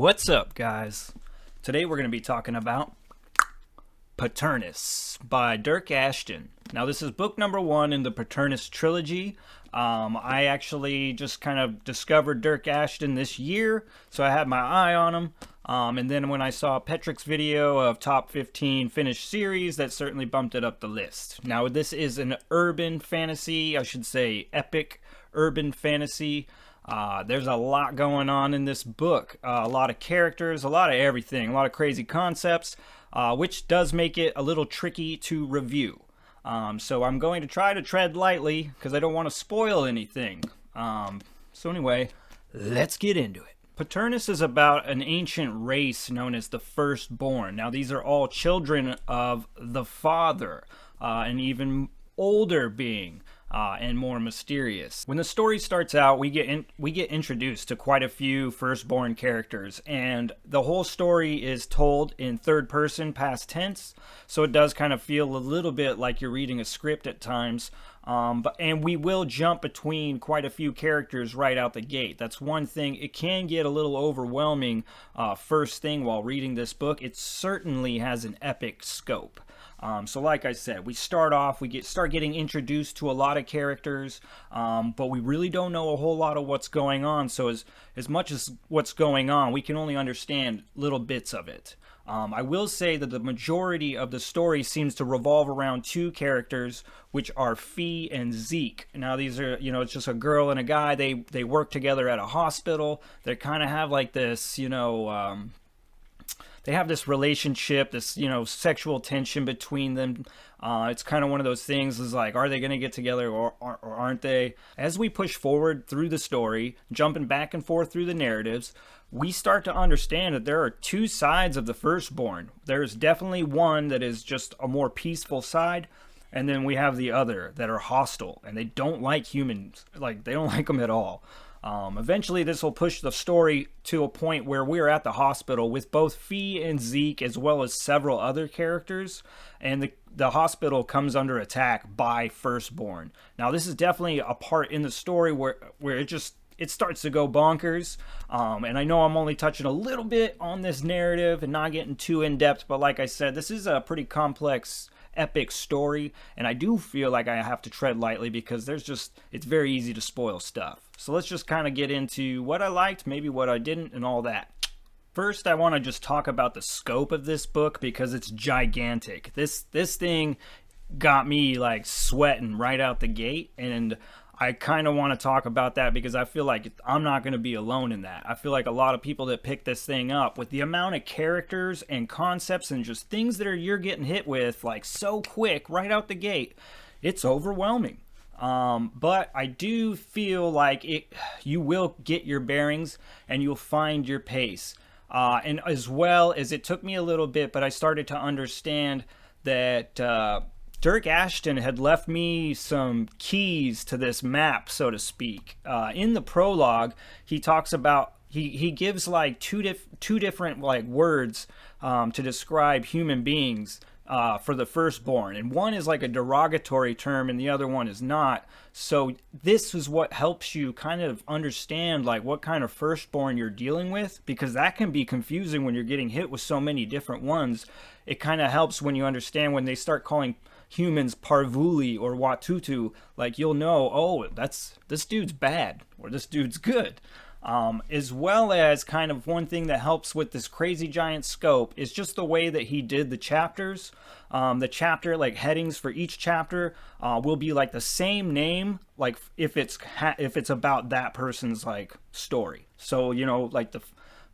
What's up, guys? Today we're going to be talking about Paternus by Dyrk Ashton. Now, this is book number 1 in the Paternus Trilogy. I actually just kind of discovered Dyrk Ashton this year, so I had my eye on him. And then when I saw Petrik's video of top 15 finished series, that certainly bumped it up the list. Now, this is an urban fantasy, I should say epic urban fantasy. There's a lot going on in this book, a lot of characters, a lot of everything, a lot of crazy concepts, which does make it a little tricky to review. So I'm going to try to tread lightly because I don't want to spoil anything. So anyway, let's get into it. Paternus is about an ancient race known as the Firstborn. Now, these are all children of the Father, an even older being. And more mysterious. When the story starts out, we get introduced to quite a few firstborn characters, and the whole story is told in third person past tense, so it does kind of feel a little bit like you're reading a script at times. And we will jump between quite a few characters right out the gate. That's one thing. It can get a little overwhelming first thing while reading this book. It certainly has an epic scope. So like I said, we start getting introduced to a lot of characters, but we really don't know a whole lot of what's going on. So as much as what's going on, we can only understand little bits of it. I will say that the majority of the story seems to revolve around two characters, which are Fee and Zeke. Now, these are, it's just a girl and a guy. They work together at a hospital. They kind of have like this, they have this relationship, this, sexual tension between them. It's kind of one of those things is like, are they going to get together or aren't they? As we push forward through the story, jumping back and forth through the narratives, we start to understand that there are two sides of the Firstborn. There's definitely one that is just a more peaceful side, and then we have the other that are hostile, and they don't like humans. Like, they don't like them at all. Eventually, this will push the story to a point where we're at the hospital with both Fee and Zeke, as well as several other characters, and the hospital comes under attack by Firstborn. Now, this is definitely a part in the story where it starts to go bonkers, and I know I'm only touching a little bit on this narrative and not getting too in-depth, but like I said, this is a pretty complex epic story, and I do feel like I have to tread lightly because it's very easy to spoil stuff. So let's just kind of get into what I liked, maybe what I didn't, and all that. First, I want to just talk about the scope of this book because it's gigantic. This thing got me like sweating right out the gate, and I kind of want to talk about that because I feel like I'm not going to be alone in that. I feel like a lot of people that pick this thing up, with the amount of characters and concepts and just things that you're getting hit with like so quick right out the gate, it's overwhelming. But I do feel like you will get your bearings and you'll find your pace. And as well as it took me a little bit, but I started to understand that Dyrk Ashton had left me some keys to this map, so to speak. In the prologue, he talks about, he gives like two different like words to describe human beings for the Firstborn, and one is like a derogatory term and the other one is not. So this is what helps you kind of understand like what kind of Firstborn you're dealing with, because that can be confusing when you're getting hit with so many different ones. It kind of helps when you understand when they start calling humans parvuli or watutu, like you'll know, oh, this dude's bad or this dude's good. As well as kind of one thing that helps with this crazy giant scope is just the way that he did the chapters. The chapter, like headings for each chapter, will be like the same name, like if it's about that person's like story. So, like the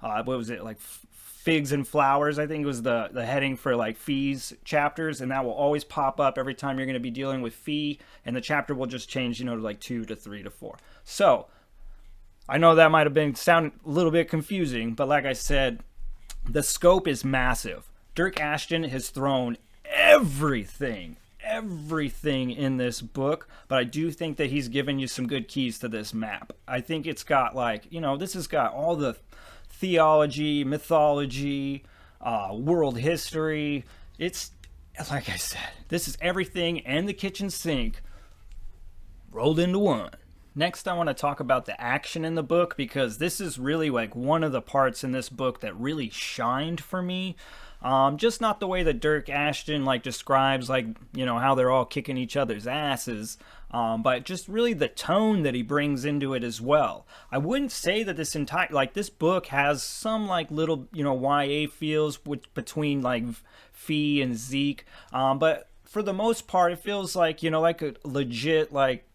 what was it, like Figs and Flowers, I think was the heading for like Fee's chapters, and that will always pop up every time you're going to be dealing with Fee, and the chapter will just change, to like 2 to 3 to 4. So I know that might have sound a little bit confusing, but like I said, the scope is massive. Dyrk Ashton has thrown everything in this book, but I do think that he's given you some good keys to this map. I think it's got like, this has got all the theology, mythology, world history. It's, like I said, this is everything and the kitchen sink rolled into one. Next, I want to talk about the action in the book, because this is really like one of the parts in this book that really shined for me. Just not the way that Dyrk Ashton like describes, like, you know, how they're all kicking each other's asses, but just really the tone that he brings into it as well. I wouldn't say that this book has some like little, you know, YA feels between like Fee and Zeke, but for the most part, it feels like, you know, like a legit like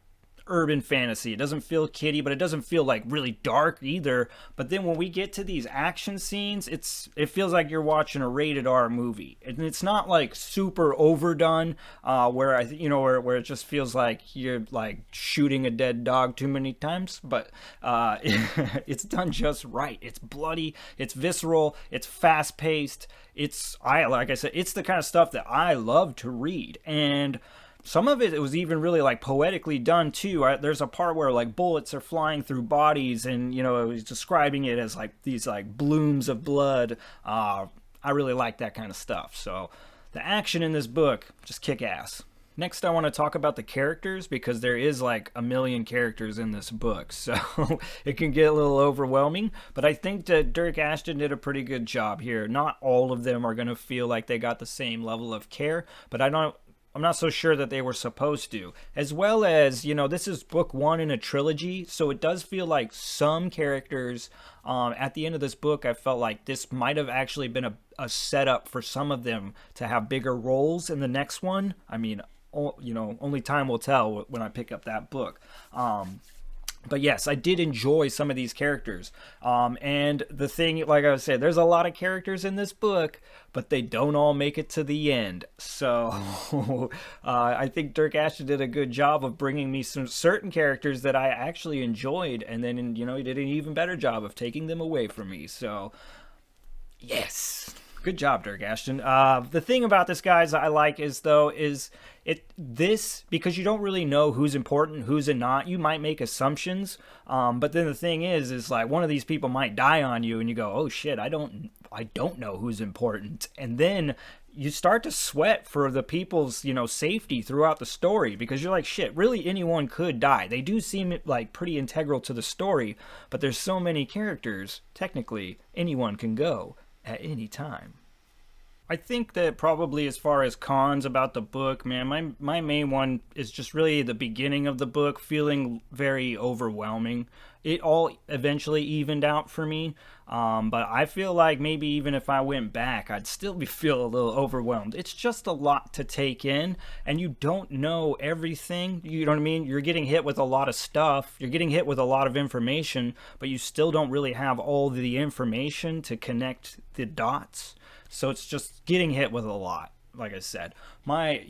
urban fantasy. It doesn't feel kiddie, but it doesn't feel like really dark either. But then when we get to these action scenes, it feels like you're watching a rated R movie, and it's not like super overdone, where where it just feels like you're like shooting a dead dog too many times. But it's done just right. It's bloody, it's visceral, it's fast paced. Like I said, it's the kind of stuff that I love to read. And some of it was even really like poetically done too. There's a part where like bullets are flying through bodies, and you know, it was describing it as like these like blooms of blood. I really like that kind of stuff. So the action in this book, just kick ass. Next, I want to talk about the characters, because there is like a million characters in this book, so it can get a little overwhelming. But I think that Dyrk Ashton did a pretty good job here. Not all of them are going to feel like they got the same level of care, but I'm not so sure that they were supposed to. As well as, you know, this is book one in a trilogy, so it does feel like some characters, at the end of this book, I felt like this might have actually been a setup for some of them to have bigger roles in the next one. I mean, you know, only time will tell when I pick up that book. But yes, I did enjoy some of these characters. And the thing, like I said, there's a lot of characters in this book, but they don't all make it to the end. So I think Dyrk Ashton did a good job of bringing me some certain characters that I actually enjoyed, and then, you know, he did an even better job of taking them away from me. So yes, good job, Dyrk Ashton. The thing about this, guys, I like is because you don't really know who's important, who's not. You might make assumptions, but then the thing is like one of these people might die on you, and you go, oh shit, I don't know who's important, and then you start to sweat for the people's, you know, safety throughout the story, because you're like, shit, really anyone could die. They do seem like pretty integral to the story, but there's so many characters, technically anyone can go at any time. I think that probably as far as cons about the book, man, my main one is just really the beginning of the book feeling very overwhelming. It all eventually evened out for me, but I feel like maybe even if I went back, I'd still feel a little overwhelmed. It's just a lot to take in, and you don't know everything. You know what I mean? You're getting hit with a lot of stuff. You're getting hit with a lot of information, but you still don't really have all the information to connect the dots. So it's just getting hit with a lot, like I said. I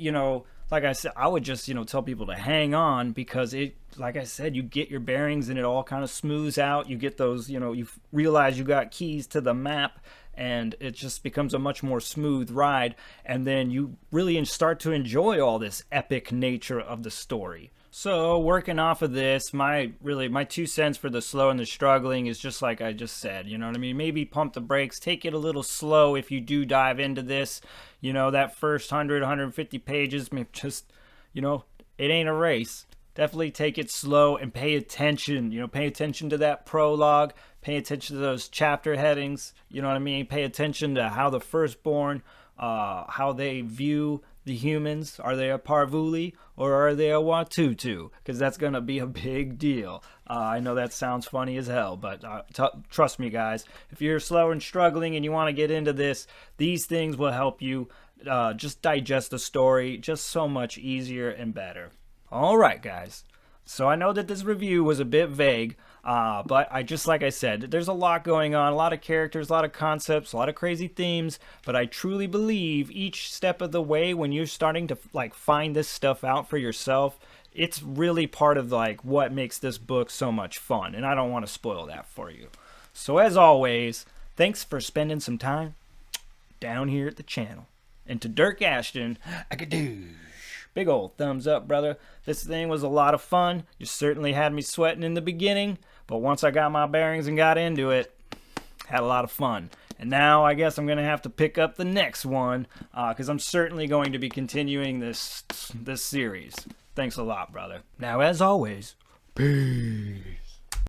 would just, you know, tell people to hang on, because it, like I said, you get your bearings and it all kind of smooths out. You get those, you know, you realize you got keys to the map, and it just becomes a much more smooth ride. And then you really start to enjoy all this epic nature of the story. So working off of this, my 2 cents for the slow and the struggling is just like I just said, you know what I mean? Maybe pump the brakes, take it a little slow if you do dive into this. You know, that first 150 pages, just, you know, it ain't a race. Definitely take it slow and pay attention. You know, pay attention to that prologue, pay attention to those chapter headings, you know what I mean? Pay attention to how the firstborn, how they view the humans. Are they a Parvuli or are they a Watutu? Because that's going to be a big deal. I know that sounds funny as hell, but trust me, guys. If you're slow and struggling and you want to get into this, these things will help you just digest the story just so much easier and better. All right, guys. So I know that this review was a bit vague, but like I said, there's a lot going on, a lot of characters, a lot of concepts, a lot of crazy themes, but I truly believe each step of the way when you're starting to like find this stuff out for yourself, it's really part of like what makes this book so much fun, and I don't want to spoil that for you. So as always, thanks for spending some time down here at the channel. And to Dyrk Ashton, I could do. Big old thumbs up, brother. This thing was a lot of fun. You certainly had me sweating in the beginning, but once I got my bearings and got into it, had a lot of fun. And now I guess I'm going to have to pick up the next one, because I'm certainly going to be continuing this series. Thanks a lot, brother. Now, as always, Peace.